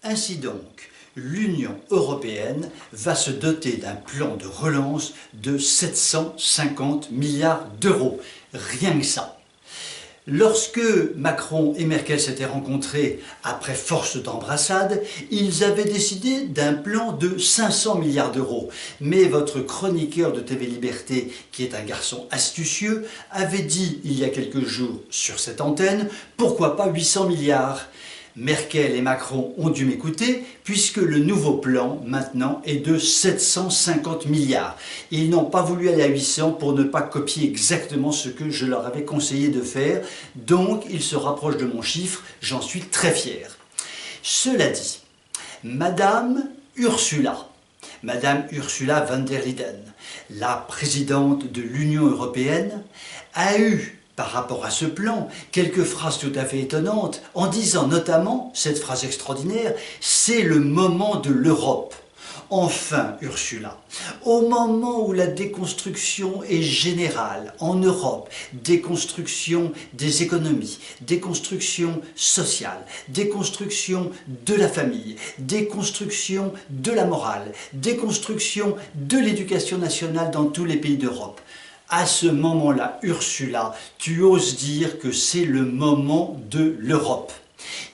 Ainsi donc, l'Union européenne va se doter d'un plan de relance de 750 milliards d'euros. Rien que ça. Lorsque Macron et Merkel s'étaient rencontrés après force d'embrassade, ils avaient décidé d'un plan de 500 milliards d'euros. Mais votre chroniqueur de TV Liberté, qui est un garçon astucieux, avait dit il y a quelques jours sur cette antenne, pourquoi pas 800 milliards ? Merkel et Macron ont dû m'écouter puisque le nouveau plan maintenant est de 750 milliards. Ils n'ont pas voulu aller à 800 pour ne pas copier exactement ce que je leur avais conseillé de faire, donc ils se rapprochent de mon chiffre, j'en suis très fier. Cela dit, Madame Ursula von der Leyen, la présidente de l'Union européenne, a eu par rapport à ce plan, quelques phrases tout à fait étonnantes, en disant notamment, cette phrase extraordinaire, « c'est le moment de l'Europe ». Enfin, Ursula, au moment où la déconstruction est générale en Europe, déconstruction des économies, déconstruction sociale, déconstruction de la famille, déconstruction de la morale, déconstruction de l'éducation nationale dans tous les pays d'Europe, à ce moment-là, Ursula, tu oses dire que c'est le moment de l'Europe.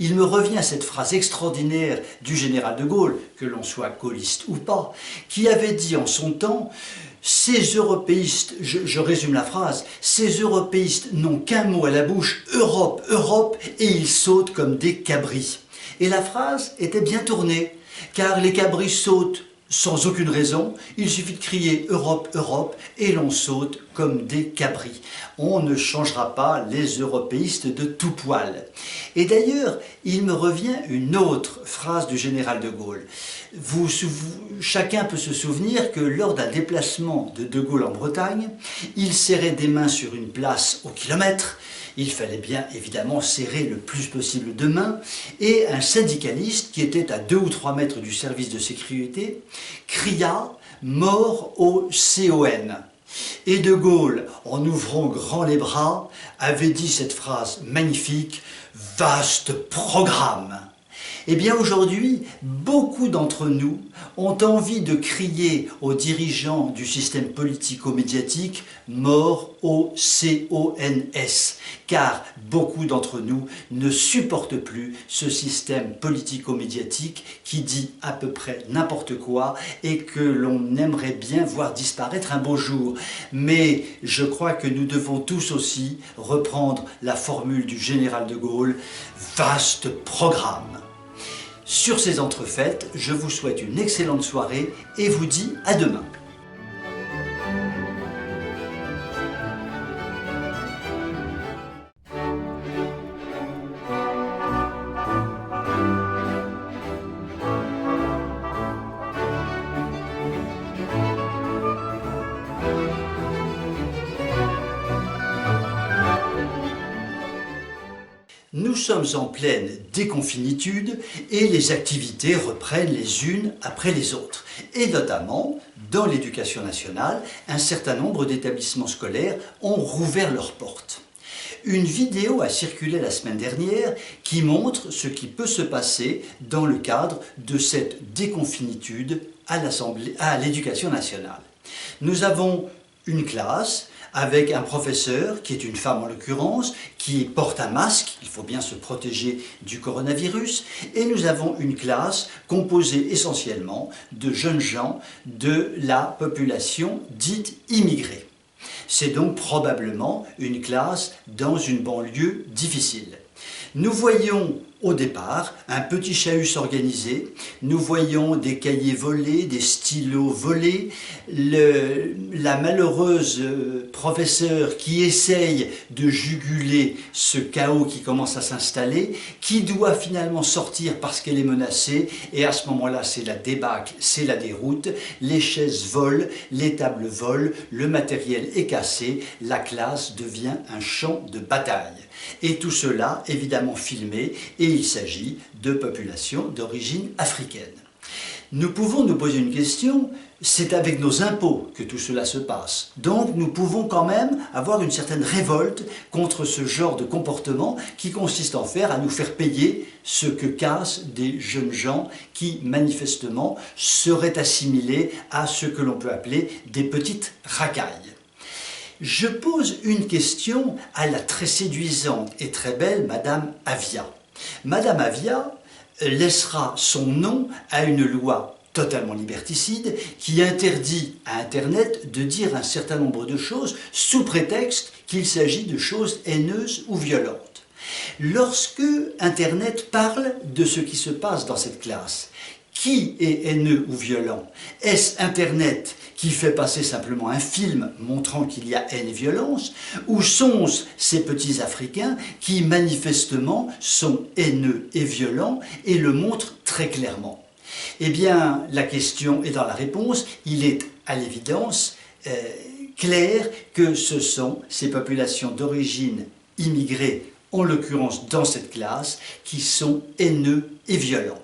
Il me revient cette phrase extraordinaire du général de Gaulle, que l'on soit gaulliste ou pas, qui avait dit en son temps « Ces européistes, je résume la phrase, ces européistes n'ont qu'un mot à la bouche, Europe, Europe, et ils sautent comme des cabris. » Et la phrase était bien tournée, car les cabris sautent sans aucune raison, il suffit de crier « Europe, Europe » et l'on saute comme des cabris. On ne changera pas les européistes de tout poil. Et d'ailleurs, il me revient une autre phrase du général de Gaulle. Chacun peut se souvenir que lors d'un déplacement de Gaulle en Bretagne, il serrait des mains sur une place au kilomètre. Il fallait bien évidemment serrer le plus possible de mains, et un syndicaliste qui était à 2 ou 3 mètres du service de sécurité cria « Mort au CON ». Et de Gaulle, en ouvrant grand les bras, avait dit cette phrase magnifique « Vaste programme ». Eh bien aujourd'hui, beaucoup d'entre nous ont envie de crier aux dirigeants du système politico-médiatique « mort au CONS », car beaucoup d'entre nous ne supportent plus ce système politico-médiatique qui dit à peu près n'importe quoi et que l'on aimerait bien voir disparaître un beau jour. Mais je crois que nous devons tous aussi reprendre la formule du général de Gaulle « vaste programme ». Sur ces entrefaites, je vous souhaite une excellente soirée et vous dis à demain. Nous sommes en pleine déconfinitude et les activités reprennent les unes après les autres. Et notamment, dans l'éducation nationale, un certain nombre d'établissements scolaires ont rouvert leurs portes. Une vidéo a circulé la semaine dernière qui montre ce qui peut se passer dans le cadre de cette déconfinitude à l'éducation nationale. Nous avons une classe avec un professeur, qui est une femme en l'occurrence, qui porte un masque, il faut bien se protéger du coronavirus, et nous avons une classe composée essentiellement de jeunes gens de la population dite immigrée. C'est donc probablement une classe dans une banlieue difficile. Nous voyons au départ un petit chahut s'organiser, nous voyons des cahiers volés, des stylos volés, la malheureuse professeure qui essaye de juguler ce chaos qui commence à s'installer, qui doit finalement sortir parce qu'elle est menacée, et à ce moment-là c'est la débâcle, c'est la déroute, les chaises volent, les tables volent, le matériel est cassé, la classe devient un champ de bataille. Et tout cela évidemment filmé, et il s'agit de populations d'origine africaine. Nous pouvons nous poser une question, c'est avec nos impôts que tout cela se passe. Donc nous pouvons quand même avoir une certaine révolte contre ce genre de comportement qui consiste en fait à nous faire payer ce que cassent des jeunes gens qui manifestement seraient assimilés à ce que l'on peut appeler des petites racailles. Je pose une question à la très séduisante et très belle Madame Avia. Madame Avia laissera son nom à une loi totalement liberticide qui interdit à Internet de dire un certain nombre de choses sous prétexte qu'il s'agit de choses haineuses ou violentes. Lorsque Internet parle de ce qui se passe dans cette classe, qui est haineux ou violent? Est-ce Internet qui fait passer simplement un film montrant qu'il y a haine et violence? Ou sont-ce ces petits Africains qui manifestement sont haineux et violents et le montrent très clairement? Eh bien, la question est dans la réponse. Il est à l'évidence clair que ce sont ces populations d'origine immigrée, en l'occurrence dans cette classe, qui sont haineux et violents.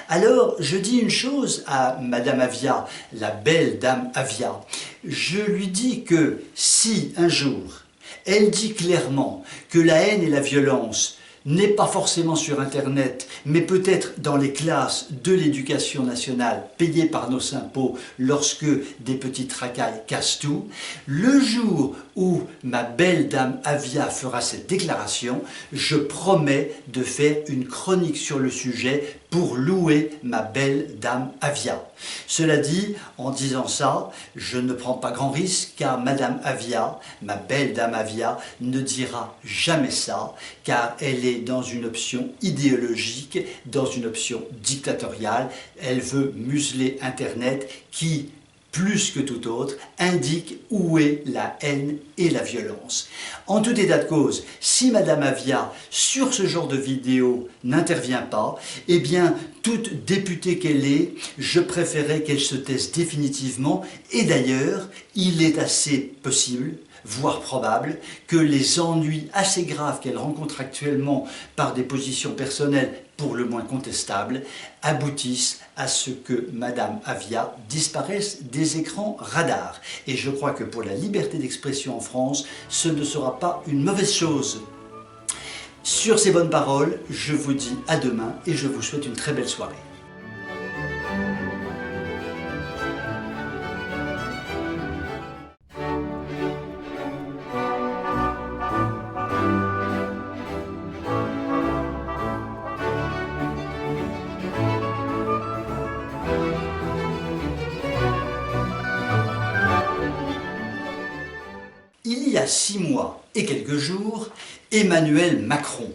Alors, je dis une chose à Madame Avia, la belle dame Avia. Je lui dis que si un jour, elle dit clairement que la haine et la violence n'est pas forcément sur Internet, mais peut-être dans les classes de l'éducation nationale payées par nos impôts lorsque des petites racailles cassent tout, le jour où ma belle dame Avia fera cette déclaration, je promets de faire une chronique sur le sujet pour louer ma belle dame Avia. Cela dit, en disant ça, je ne prends pas grand risque car Madame Avia, ma belle dame Avia, ne dira jamais ça car elle est dans une option idéologique, dans une option dictatoriale. Elle veut museler Internet qui, plus que tout autre, indique où est la haine et la violence. En tout état de cause, si Madame Avia, sur ce genre de vidéo, n'intervient pas, eh bien, toute députée qu'elle est, je préférerais qu'elle se taise définitivement. Et d'ailleurs, il est assez possible, voire probable, que les ennuis assez graves qu'elle rencontre actuellement par des positions personnelles pour le moins contestables, aboutissent à ce que Madame Avia disparaisse des écrans radars. Et je crois que pour la liberté d'expression en France, ce ne sera pas une mauvaise chose. Sur ces bonnes paroles, je vous dis à demain et je vous souhaite une très belle soirée. Il y a 6 mois et quelques jours, Emmanuel Macron,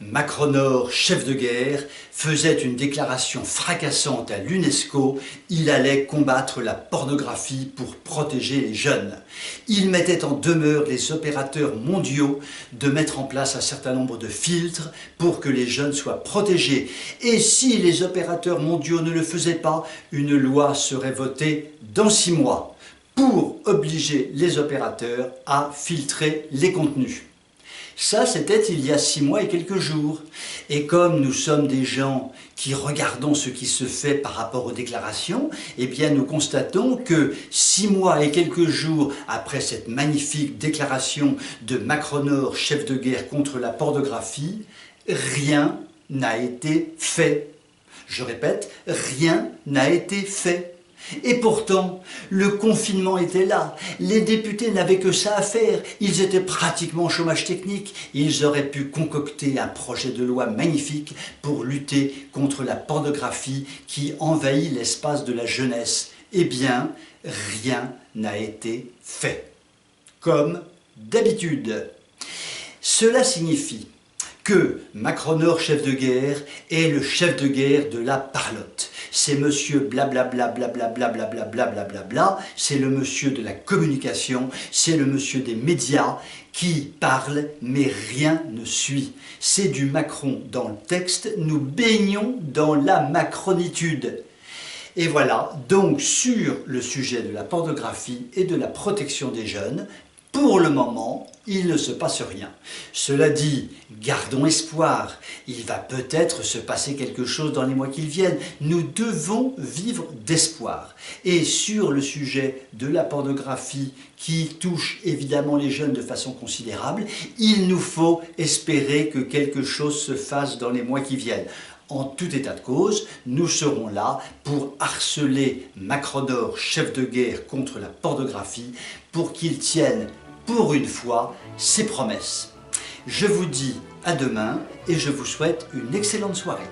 Macronor chef de guerre, faisait une déclaration fracassante à l'UNESCO. Il allait combattre la pornographie pour protéger les jeunes. Il mettait en demeure les opérateurs mondiaux de mettre en place un certain nombre de filtres pour que les jeunes soient protégés. Et si les opérateurs mondiaux ne le faisaient pas, une loi serait votée dans 6 mois. Pour obliger les opérateurs à filtrer les contenus. Ça, c'était il y a 6 mois et quelques jours. Et comme nous sommes des gens qui regardons ce qui se fait par rapport aux déclarations, eh bien nous constatons que 6 mois et quelques jours après cette magnifique déclaration de Macronor, chef de guerre contre la pornographie, rien n'a été fait. Je répète, rien n'a été fait. Et pourtant, le confinement était là, les députés n'avaient que ça à faire, ils étaient pratiquement au chômage technique, ils auraient pu concocter un projet de loi magnifique pour lutter contre la pornographie qui envahit l'espace de la jeunesse. Eh bien, rien n'a été fait, comme d'habitude. Cela signifie que Macronor, chef de guerre, est le chef de guerre de la parlotte. C'est monsieur blablabla, blablabla, blablabla, blablabla, c'est le monsieur de la communication, c'est le monsieur des médias qui parle, mais rien ne suit. C'est du Macron dans le texte, nous baignons dans la macronitude. Et voilà, donc sur le sujet de la pornographie et de la protection des jeunes, pour le moment, il ne se passe rien. Cela dit, gardons espoir, il va peut-être se passer quelque chose dans les mois qui viennent. Nous devons vivre d'espoir. Et sur le sujet de la pornographie qui touche évidemment les jeunes de façon considérable, il nous faut espérer que quelque chose se fasse dans les mois qui viennent. En tout état de cause, nous serons là pour harceler Macronor, chef de guerre contre la pornographie, pour qu'il tienne, pour une fois, ses promesses. Je vous dis à demain et je vous souhaite une excellente soirée.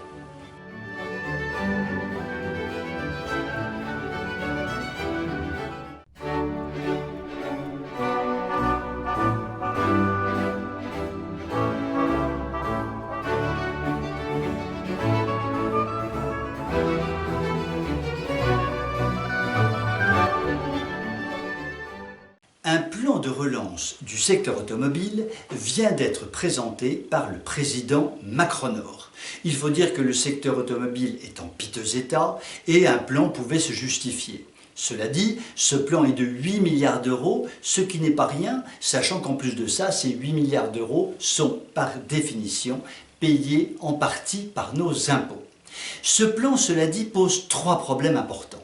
Un plan de relance du secteur automobile vient d'être présenté par le président Macronor. Il faut dire que le secteur automobile est en piteux état et un plan pouvait se justifier. Cela dit, ce plan est de 8 milliards d'euros, ce qui n'est pas rien, sachant qu'en plus de ça, ces 8 milliards d'euros sont par définition payés en partie par nos impôts. Ce plan, cela dit, pose 3 problèmes importants.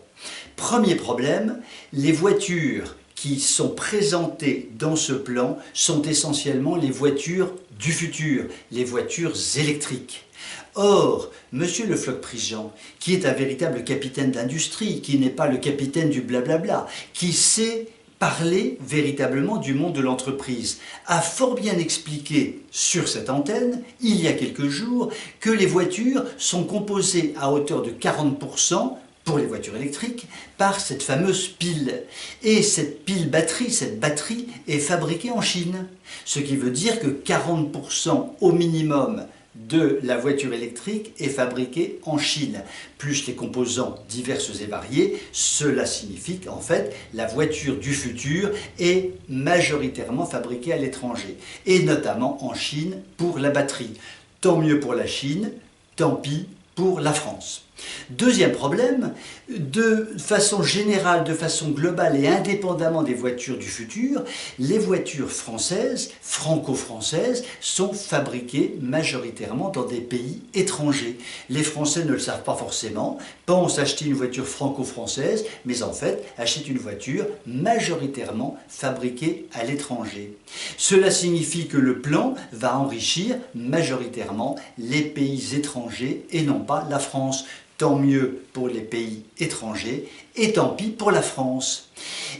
Premier problème, les voitures qui sont présentées dans ce plan sont essentiellement les voitures du futur, les voitures électriques. Or, monsieur Le Floch-Prigent, qui est un véritable capitaine d'industrie, qui n'est pas le capitaine du blablabla, qui sait parler véritablement du monde de l'entreprise, a fort bien expliqué sur cette antenne, il y a quelques jours, que les voitures sont composées à hauteur de 40%, pour les voitures électriques, par cette fameuse pile. Et cette pile-batterie, cette batterie est fabriquée en Chine. Ce qui veut dire que 40% au minimum de la voiture électrique est fabriquée en Chine, plus les composants divers et variés. Cela signifie qu'en fait, la voiture du futur est majoritairement fabriquée à l'étranger, et notamment en Chine pour la batterie. Tant mieux pour la Chine, tant pis pour la France. Deuxième problème, de façon générale, de façon globale et indépendamment des voitures du futur, les voitures françaises, franco-françaises, sont fabriquées majoritairement dans des pays étrangers. Les Français ne le savent pas forcément, pensent acheter une voiture franco-française, mais en fait achètent une voiture majoritairement fabriquée à l'étranger. Cela signifie que le plan va enrichir majoritairement les pays étrangers et non pas la France. Tant mieux pour les pays étrangers et tant pis pour la France.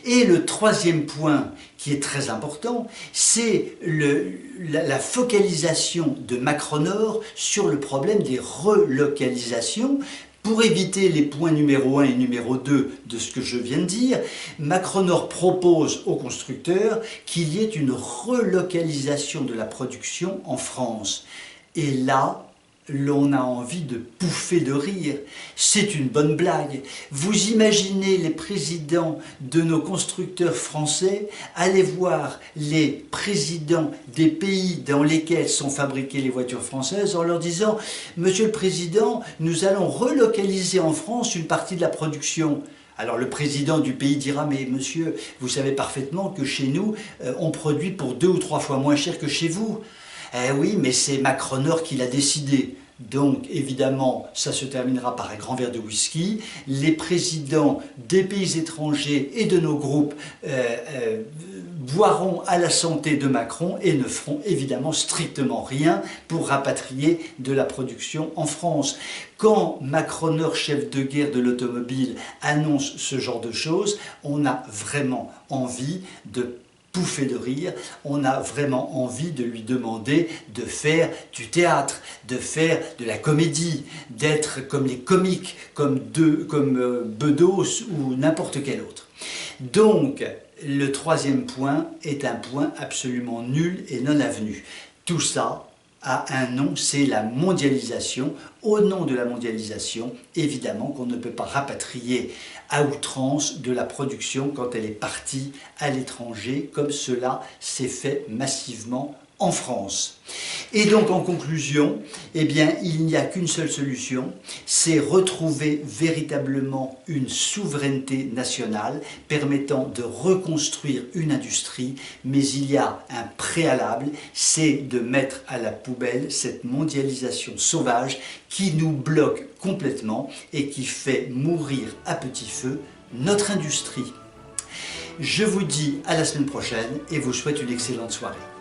Et le troisième point qui est très important, c'est la focalisation de Macronor sur le problème des relocalisations. Pour éviter les points numéro 1 et numéro 2 de ce que je viens de dire, Macronor propose aux constructeurs qu'il y ait une relocalisation de la production en France. Et là, l'on a envie de pouffer de rire. C'est une bonne blague. Vous imaginez les présidents de nos constructeurs français aller voir les présidents des pays dans lesquels sont fabriquées les voitures françaises en leur disant « Monsieur le Président, nous allons relocaliser en France une partie de la production ». Alors le président du pays dira « Mais monsieur, vous savez parfaitement que chez nous, on produit pour 2 ou 3 fois moins cher que chez vous ». Eh oui, mais c'est Macronor qui l'a décidé. Donc évidemment, ça se terminera par un grand verre de whisky. Les présidents des pays étrangers et de nos groupes boiront à la santé de Macron et ne feront évidemment strictement rien pour rapatrier de la production en France. Quand Macronor, chef de guerre de l'automobile, annonce ce genre de choses, on a vraiment envie de pouffer de rire, on a vraiment envie de lui demander de faire du théâtre, de faire de la comédie, d'être comme les comiques, comme Bedos ou n'importe quel autre. Donc, le troisième point est un point absolument nul et non avenu. Tout ça a un nom, c'est la mondialisation. Au nom de la mondialisation, évidemment qu'on ne peut pas rapatrier à outrance de la production quand elle est partie à l'étranger, comme cela s'est fait massivement en France. Et donc en conclusion, eh bien, il n'y a qu'une seule solution, c'est retrouver véritablement une souveraineté nationale permettant de reconstruire une industrie, mais il y a un préalable, c'est de mettre à la poubelle cette mondialisation sauvage qui nous bloque complètement et qui fait mourir à petit feu notre industrie. Je vous dis à la semaine prochaine et vous souhaite une excellente soirée.